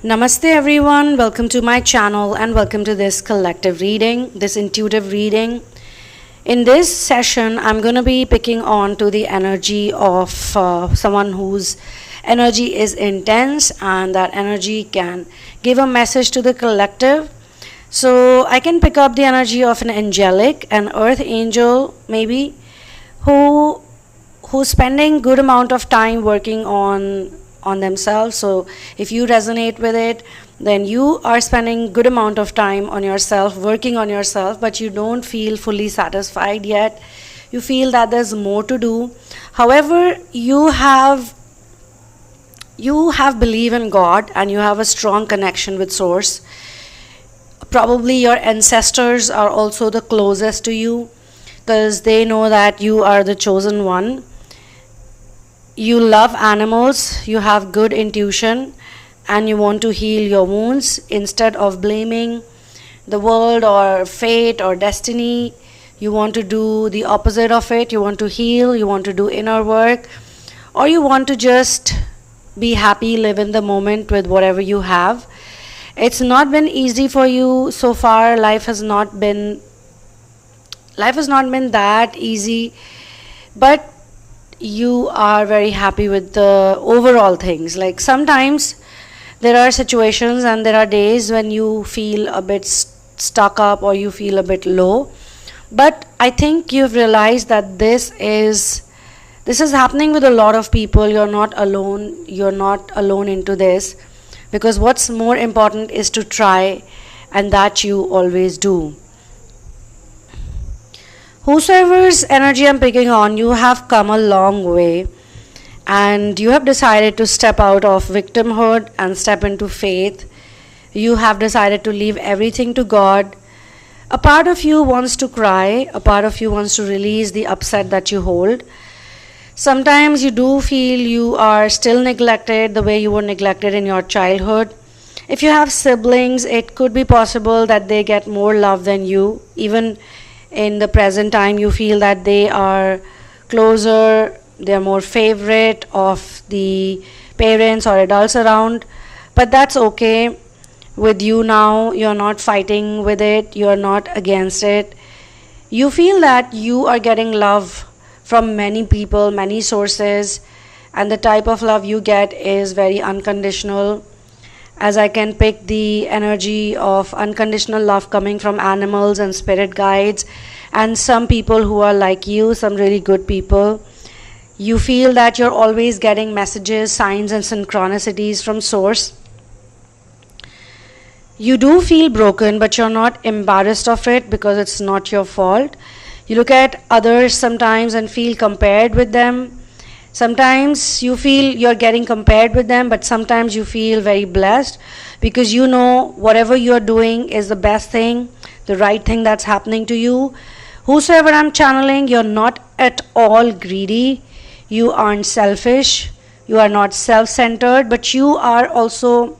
Namaste everyone, welcome to my channel and welcome to this collective reading, this intuitive reading. In this session, I'm going to be picking on to the energy of someone whose energy is intense and that energy can give a message to the collective. So I can pick up the energy of an angelic, an earth angel maybe, who's spending good amount of time working on themselves. So if you resonate with it, then you are spending good amount of time on yourself, working on yourself, but you don't feel fully satisfied yet. You feel that there's more to do. However, you have belief in God and you have a strong connection with source. Probably your ancestors are also the closest to you because they know that you are the chosen one. You love animals, you have good intuition, and you want to heal your wounds instead of blaming the world or fate or destiny. You want to do the opposite of it. You want to heal, you want to do inner work, or you want to just be happy, live in the moment with whatever you have. It's not been easy for you so far. Life has not been that easy, but you are very happy with the overall things. Like sometimes there are situations and there are days when you feel a bit stuck up or you feel a bit low, but I think you've realized that this is happening with a lot of people. You're not alone into this, because what's more important is to try, and that you always do. Whosoever's energy I'm picking on, you have come a long way and you have decided to step out of victimhood and step into faith. You have decided to leave everything to God. A part of you wants to cry, a part of you wants to release the upset that you hold. Sometimes you do feel you are still neglected the way you were neglected in your childhood. If you have siblings, it could be possible that they get more love than you. Even in the present time, you feel that they are closer, they are more favorite of the parents or adults around. But that's okay with you now. You're not fighting with it, you're not against it. You feel that you are getting love from many people, many sources, and the type of love you get is very unconditional. As I can pick the energy of unconditional love coming from animals and spirit guides and some people who are like you, some really good people. You feel that you're always getting messages, signs and synchronicities from source. You do feel broken, but you're not embarrassed of it because it's not your fault. You look at others sometimes and feel compared with them. Sometimes you feel you're getting compared with them, but sometimes you feel very blessed because you know whatever you're doing is the best thing, the right thing that's happening to you. Whosoever I'm channeling, you're not at all greedy. You aren't selfish. You are not self-centered, but you are also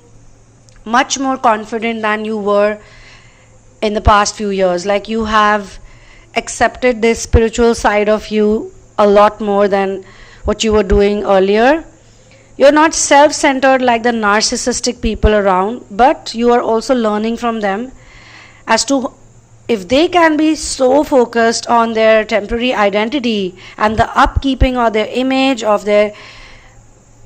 much more confident than you were in the past few years. Like you have accepted this spiritual side of you a lot more than what you were doing earlier. You're not self-centered like the narcissistic people around, but you are also learning from them as to if they can be so focused on their temporary identity and the upkeeping of their image of their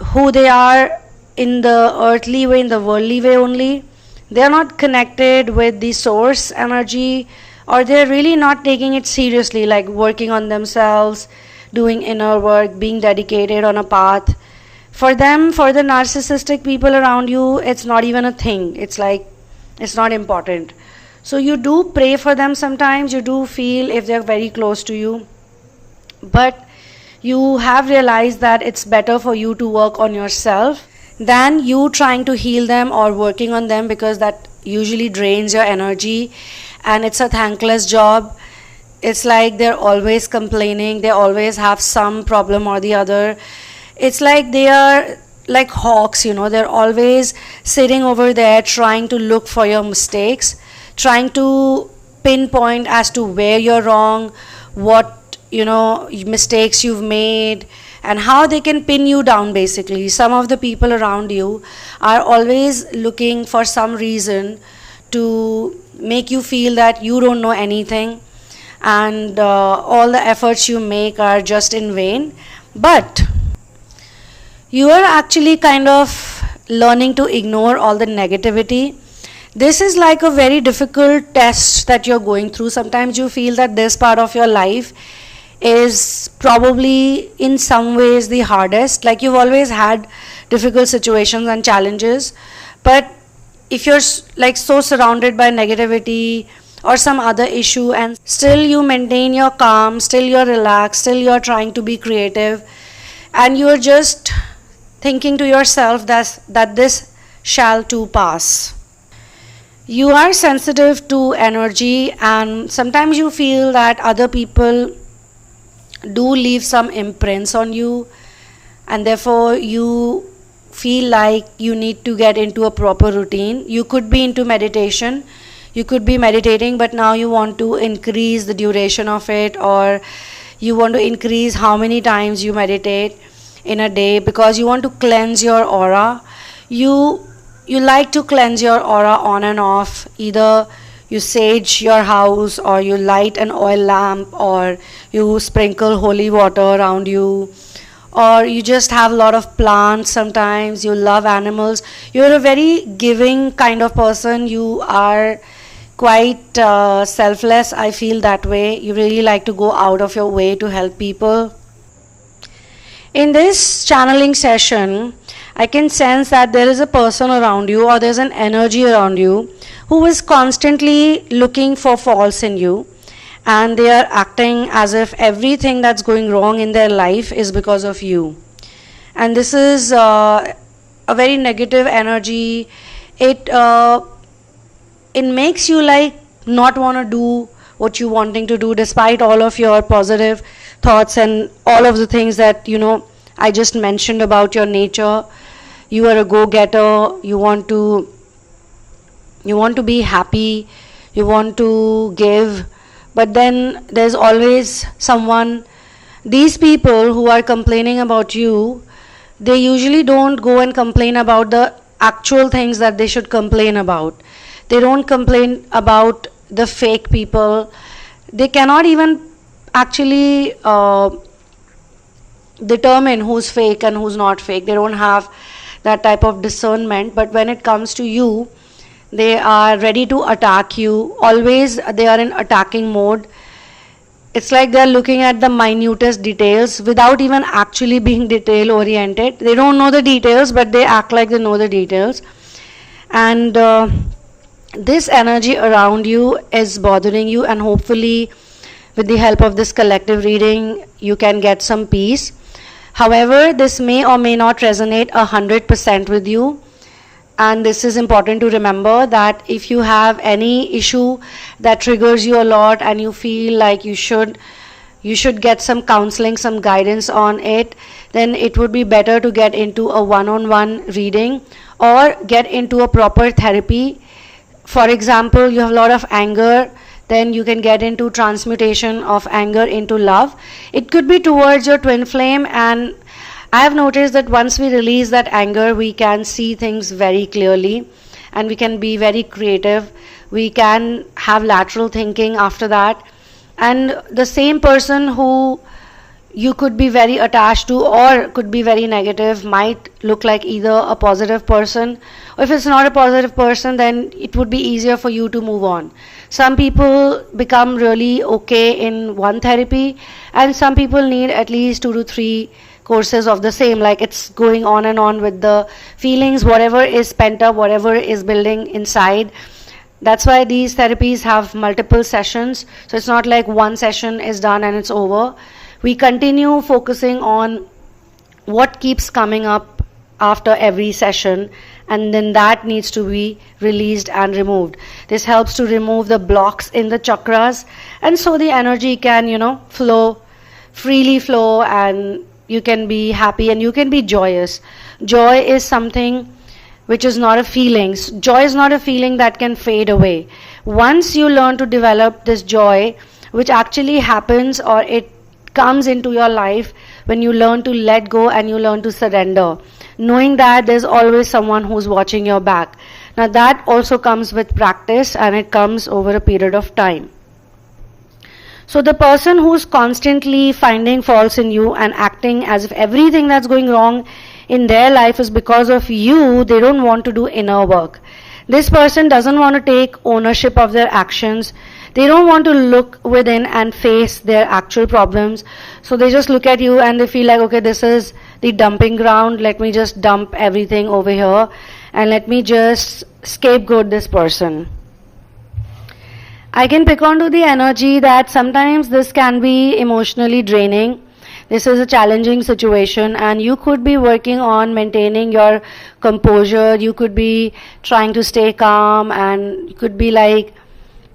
who they are in the earthly way, in the worldly way only. They are not connected with the source energy, or they're really not taking it seriously, like working on themselves, doing inner work, being dedicated on a path. For them, for the narcissistic people around you, it's not even a thing. It's like, it's not important. So you do pray for them sometimes. You do feel if they're very close to you. But you have realized that it's better for you to work on yourself than you trying to heal them or working on them, because that usually drains your energy and it's a thankless job. It's like they're always complaining, they always have some problem or the other. It's like they are like hawks, they're always sitting over there trying to look for your mistakes, trying to pinpoint as to where you're wrong, what mistakes you've made, and how they can pin you down basically. Some of the people around you are always looking for some reason to make you feel that you don't know anything, and all the efforts you make are just in vain. But you are actually kind of learning to ignore all the negativity. This is like a very difficult test that you're going through. Sometimes you feel that this part of your life is probably in some ways the hardest. Like you've always had difficult situations and challenges, but if you're like so surrounded by negativity or some other issue and still you maintain your calm, still you're relaxed, still you're trying to be creative, and you're just thinking to yourself that this shall too pass. You are sensitive to energy, and sometimes you feel that other people do leave some imprints on you, and therefore you feel like you need to get into a proper routine. You could be into meditation, you could be meditating, but now you want to increase the duration of it, or you want to increase how many times you meditate in a day because you want to cleanse your aura. You like to cleanse your aura on and off. Either you sage your house, or you light an oil lamp, or you sprinkle holy water around you, or you just have a lot of plants. Sometimes you love animals. You're a very giving kind of person. You are quite selfless. I feel that way. You really like to go out of your way to help people. In this channeling session, I can sense that there is a person around you, or there's an energy around you who is constantly looking for faults in you, and they are acting as if everything that's going wrong in their life is because of you. And this is a very negative energy. It makes you like not want to do what you wanting to do, despite all of your positive thoughts and all of the things that I just mentioned about your nature. You are a go-getter. You want to be happy. You want to give. But then there's always someone. These people who are complaining about you, they usually don't go and complain about the actual things that they should complain about. They don't complain about the fake people. They cannot even actually determine who's fake and who's not fake. They don't have that type of discernment. But when it comes to you, they are ready to attack you. Always they are in attacking mode. It's like they're looking at the minutest details without even actually being detail oriented. They don't know the details, but they act like they know the details. And this energy around you is bothering you, and hopefully with the help of this collective reading you can get some peace. However, this may or may not resonate 100% with you, and this is important to remember, that if you have any issue that triggers you a lot and you feel like you should get some counseling, some guidance on it, then it would be better to get into a one-on-one reading or get into a proper therapy. For example, you have a lot of anger, then you can get into transmutation of anger into love. It could be towards your twin flame, and I have noticed that once we release that anger, we can see things very clearly and we can be very creative. We can have lateral thinking after that. And the same person who you could be very attached to or could be very negative might look like either a positive person, or if it's not a positive person, then it would be easier for you to move on. Some people become really okay in one therapy, and some people need at least 2 to 3 courses of the same. Like it's going on and on with the feelings, whatever is pent up, whatever is building inside. That's why these therapies have multiple sessions. So it's not like one session is done and it's over. We continue focusing on what keeps coming up after every session, and then that needs to be released and removed. This helps to remove the blocks in the chakras, and so the energy can, freely flow, and you can be happy and you can be joyous. Joy is something which is not a feeling. Joy is not a feeling that can fade away. Once you learn to develop this joy, which actually happens or it comes into your life when you learn to let go and you learn to surrender, knowing that there's always someone who's watching your back. Now that also comes with practice, and it comes over a period of time. So the person who's constantly finding faults in you and acting as if everything that's going wrong in their life is because of you, they don't want to do inner work. This person doesn't want to take ownership of their actions. They don't want to look within and face their actual problems. So they just look at you and they feel like, okay, this is the dumping ground. Let me just dump everything over here and let me just scapegoat this person. I can pick onto the energy that sometimes this can be emotionally draining. This is a challenging situation, and you could be working on maintaining your composure. You could be trying to stay calm, and you could be like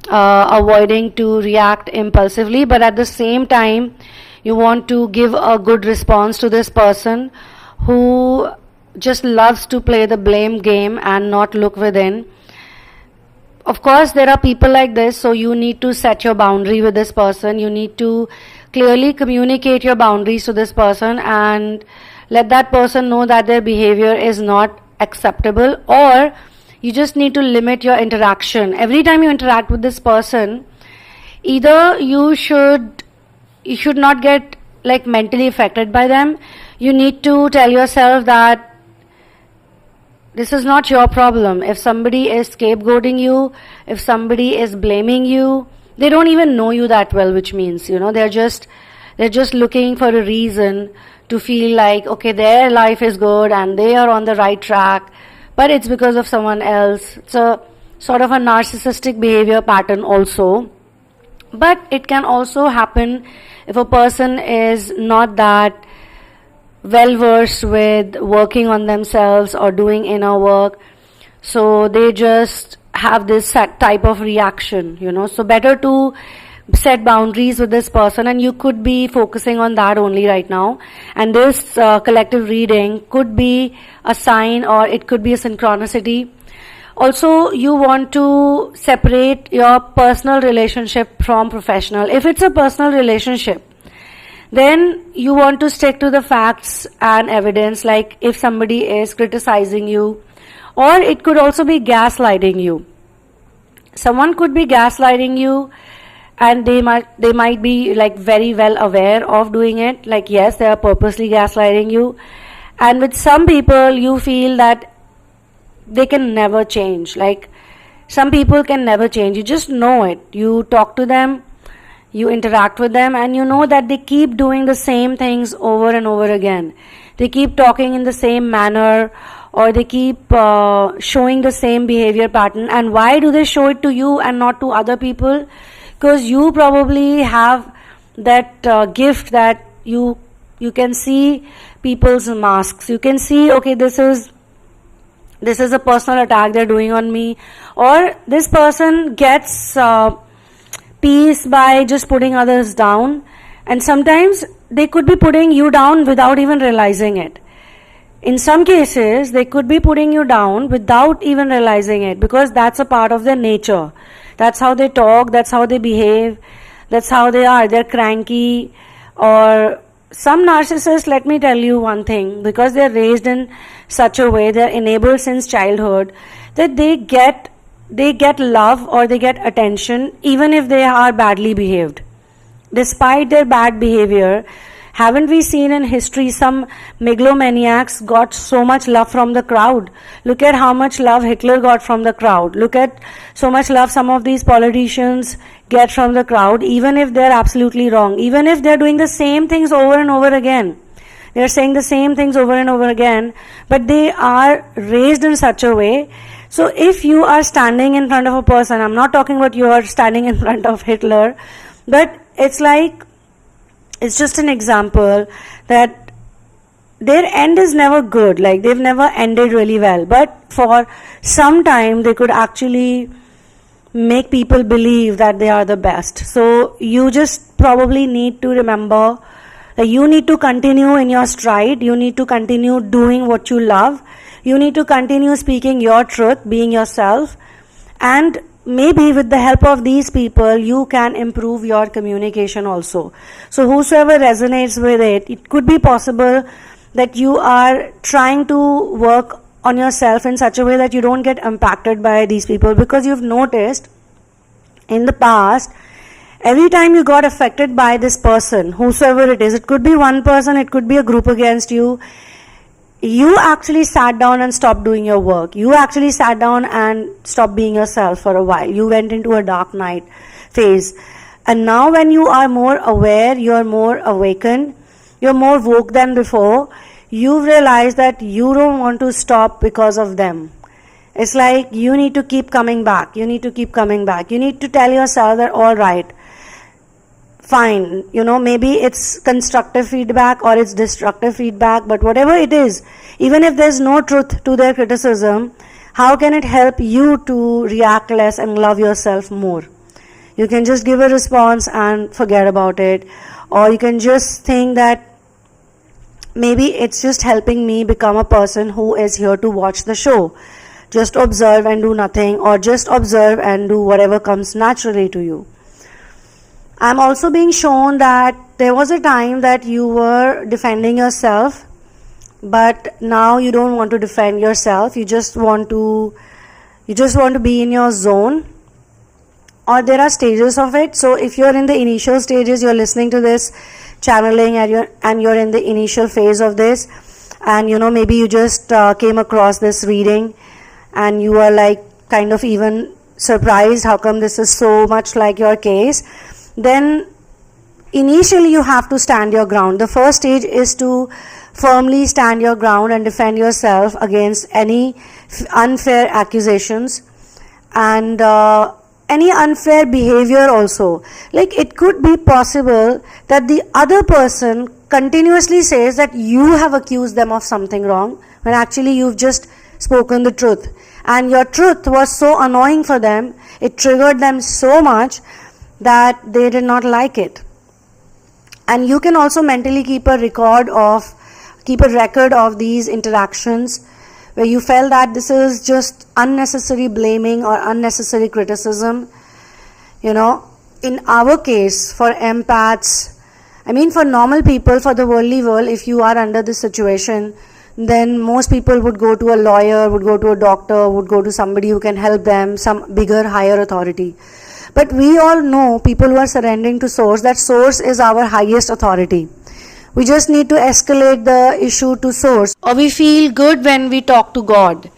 avoiding to react impulsively, but at the same time you want to give a good response to this person who just loves to play the blame game and not look within. Of course, there are people like this, so you need to set your boundary with this person. You need to clearly communicate your boundaries to this person and let that person know that their behavior is not acceptable, or you just need to limit your interaction. Every time you interact with this person, either you should not get like mentally affected by them. You need to tell yourself that this is not your problem. If somebody is scapegoating you, if somebody is blaming you, they don't even know you that well, which means, they're just looking for a reason to feel like, okay, their life is good and they are on the right track, but it's because of someone else. It's a sort of a narcissistic behavior pattern also. But it can also happen if a person is not that well versed with working on themselves or doing inner work, so they just have this type of reaction, so better to set boundaries with this person, and you could be focusing on that only right now. And this collective reading could be a sign, or it could be a synchronicity. Also, you want to separate your personal relationship from professional. If it's a personal relationship, then you want to stick to the facts and evidence, like if somebody is criticizing you, or it could also be gaslighting you. Someone could be gaslighting you, and they might be like very well aware of doing it, like yes, they are purposely gaslighting you. And with some people, you feel that they can never change. Like some people can never change. You just know it. You talk to them, you interact with them, and you know that they keep doing the same things over and over again. They keep talking in the same manner, or they keep showing the same behavior pattern. And why do they show it to you and not to other people? Because you probably have that gift that you can see people's masks. You can see, okay, this is a personal attack they're doing on me, or this person gets peace by just putting others down. And sometimes they could be putting you down without even realizing it. In some cases, they could be putting you down without even realizing it, because that's a part of their nature. That's how they talk, that's how they behave, that's how they are. They're cranky. Or some narcissists, let me tell you one thing, because they're raised in such a way, they're enabled since childhood, that they get love or they get attention even if they are badly behaved. Despite their bad behavior, haven't we seen in history some megalomaniacs got so much love from the crowd? Look at how much love Hitler got from the crowd. Look at so much love some of these politicians get from the crowd, even if they're absolutely wrong, even if they're doing the same things over and over again. They're saying the same things over and over again, but they are raised in such a way. So if you are standing in front of a person, I'm not talking about you are standing in front of Hitler, but it's just an example that their end is never good, like they've never ended really well, but for some time they could actually make people believe that they are the best. So you just probably need to remember that you need to continue in your stride, you need to continue doing what you love, you need to continue speaking your truth, being yourself, and maybe with the help of these people you can improve your communication also. So whosoever resonates with it, it could be possible that you are trying to work on yourself in such a way that you don't get impacted by these people, because you've noticed in the past, every time you got affected by this person, whosoever it is, it could be one person, it could be a group against you, you actually sat down and stopped doing your work. You actually sat down and stopped being yourself for a while. You went into a dark night phase. And now when you are more aware, you're more awakened, you're more woke than before, you've realized that you don't want to stop because of them. It's like you need to keep coming back. You need to keep coming back. You need to tell yourself that, all right, fine, maybe it's constructive feedback or it's destructive feedback, but whatever it is, even if there's no truth to their criticism, how can it help you to react less and love yourself more? You can just give a response and forget about it, or you can just think that maybe it's just helping me become a person who is here to watch the show. Just observe and do nothing, or just observe and do whatever comes naturally to you. I'm also being shown that there was a time that you were defending yourself, but now you don't want to defend yourself. You just want to be in your zone, or there are stages of it. So if you're in the initial stages, you're listening to this channeling and you're in the initial phase of this, and maybe you just came across this reading and you are like kind of even surprised how come this is so much like your case. Then initially you have to stand your ground. The first stage is to firmly stand your ground and defend yourself against any unfair accusations and any unfair behavior also. Like, it could be possible that the other person continuously says that you have accused them of something wrong, when actually you've just spoken the truth, and your truth was so annoying for them, it triggered them so much that they did not like it. And you can also mentally keep a record of these interactions where you felt that this is just unnecessary blaming or unnecessary criticism. In our case, for empaths, for normal people, for the worldly world, if you are under this situation, then most people would go to a lawyer, would go to a doctor, would go to somebody who can help them, some bigger, higher authority. But we all know, people who are surrendering to Source, that Source is our highest authority. We just need to escalate the issue to Source. Or we feel good when we talk to God.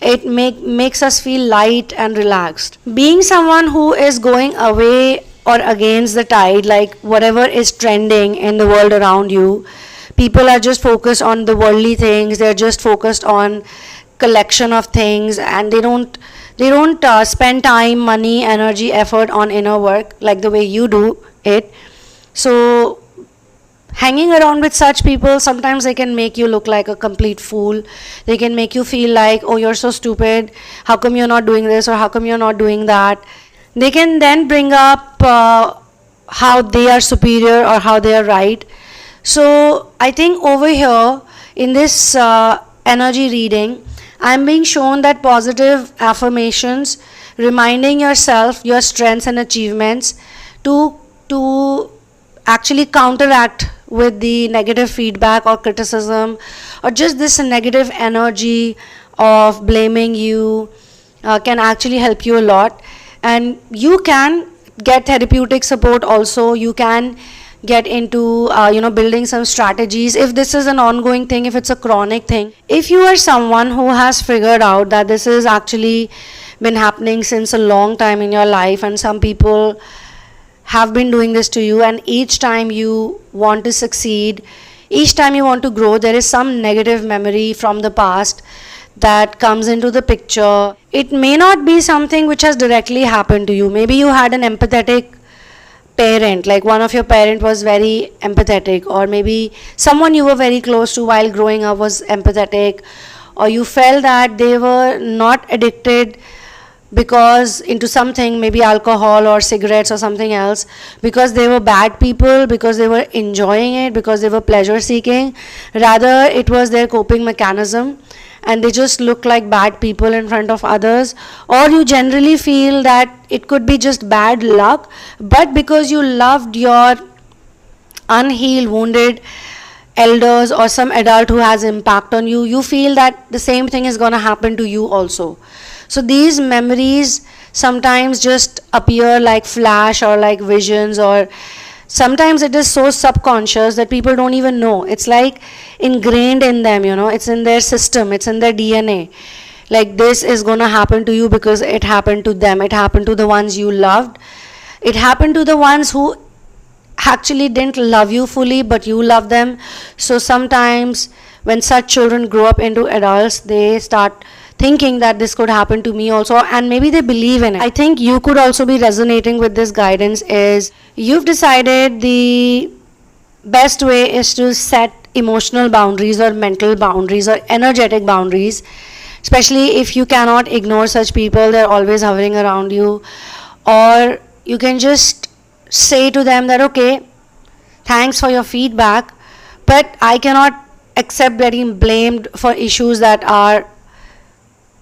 It makes us feel light and relaxed. Being someone who is going away or against the tide, like whatever is trending in the world around you, people are just focused on the worldly things, they're just focused on collection of things, and they don't spend time, money, energy, effort on inner work like the way you do it. So hanging around with such people, sometimes they can make you look like a complete fool. They can make you feel like, oh, you're so stupid, how come you're not doing this, or how come you're not doing that. They can then bring up how they are superior or how they are right. So I think over here in this energy reading, I'm being shown that positive affirmations, reminding yourself your strengths and achievements to actually counteract with the negative feedback or criticism, or just this negative energy of blaming you, can actually help you a lot. And you can get therapeutic support also. You can get into building some strategies if this is an ongoing thing, if it's a chronic thing. If you are someone who has figured out that this has actually been happening since a long time in your life, and some people have been doing this to you, and each time you want to succeed, each time you want to grow, there is some negative memory from the past that comes into the picture. It may not be something which has directly happened to you. Maybe you had an empathetic parent, like one of your parent was very empathetic, or maybe someone you were very close to while growing up was empathetic, or you felt that they were not addicted because into something, maybe alcohol or cigarettes or something else, because they were bad people, because they were enjoying it, because they were pleasure seeking. Rather, it was their coping mechanism, and they just look like bad people in front of others, or you generally feel that it could be just bad luck, but because you loved your unhealed, wounded elders or some adult who has impact on you, you feel that the same thing is going to happen to you also. So these memories sometimes just appear like flash or like visions, or sometimes it is so subconscious that people don't even know. It's like ingrained in them, it's in their system, it's in their DNA. Like, this is going to happen to you because it happened to them, it happened to the ones you loved, it happened to the ones who actually didn't love you fully, but you love them. So sometimes when such children grow up into adults, they start thinking that this could happen to me also, and maybe they believe in it. I think you could also be resonating with this guidance. Is you've decided the best way is to set emotional boundaries or mental boundaries or energetic boundaries, especially if you cannot ignore such people, they're always hovering around you. Or you can just say to them that, okay, thanks for your feedback, but I cannot accept getting blamed for issues that are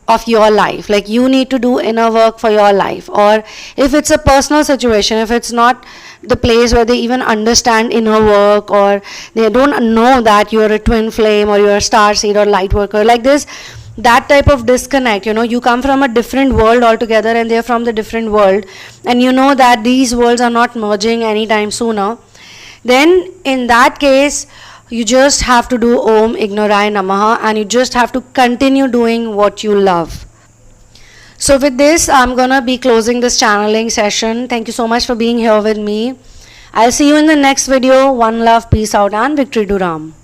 of your life. Like, you need to do inner work for your life. Or if it's a personal situation, if it's not the place where they even understand inner work, or they don't know that you're a twin flame or you're a star seed or light worker, like this, that type of disconnect, you come from a different world altogether and they're from the different world, and you know that these worlds are not merging anytime sooner, then in that case you just have to do Om Ignorai Namaha, and you just have to continue doing what you love. So with this, I'm gonna be closing this channeling session. Thank you so much for being here with me. I'll see you in the next video. One love, peace out, and victory to Ram.